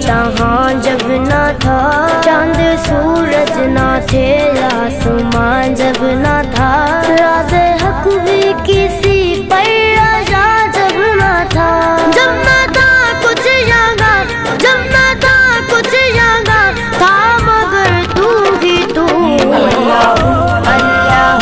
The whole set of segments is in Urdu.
جہاں جب نہ تھا، چاند سورج نہ تھے، آسمان جب نہ تھا، راز حق بھی کسی پر آجا جب نہ تھا، جب نہ تھا کچھ یہاں، جب نہ تھا کچھ یہاں تھا، مگر تو ہی تو اللہ اللہ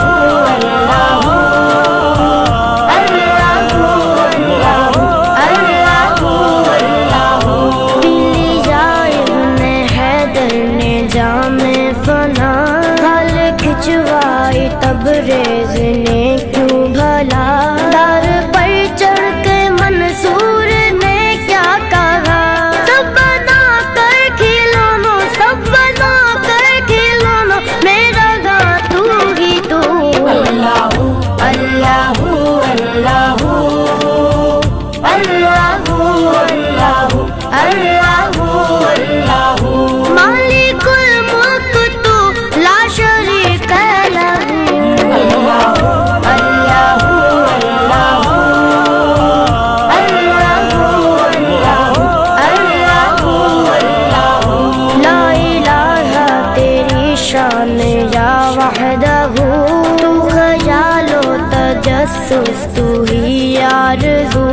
تبریز نے کیوں بھلا، دار پر چڑھ کے منصور نے کیا کہا، سب بنا کر کھلونوں، سب بنا کر کھلونوں، میرا گا تو ہی تو اللہ اللہ اللہ اللہ اللہ اللہ اللہ، مالک الملک تو لا شریک لہ، تو خیال و تجسس تو ہی آرزو،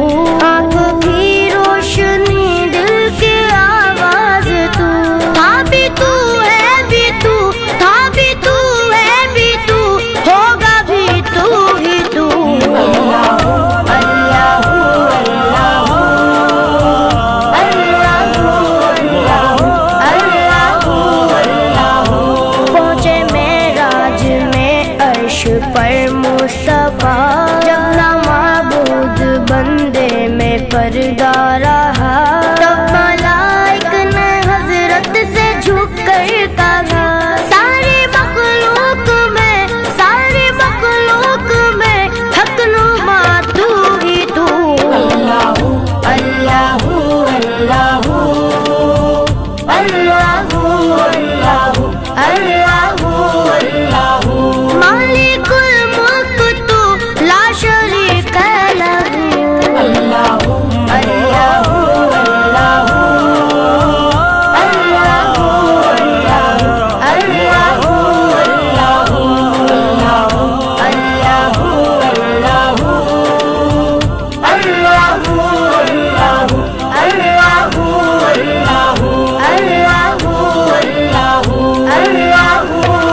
آنکھ کی روشنی دل کی آواز تو، تھا بھی تو ہے بھی تو، تھا بھی تو ہے بھی تو، ہوگا بھی تو ہی تو اللہ اللہ اللہ اللہ اللہ، پہنچے معراج میں عرش پر مصطفیٰ، جب نہ معبود بندے میں پردہ رہا،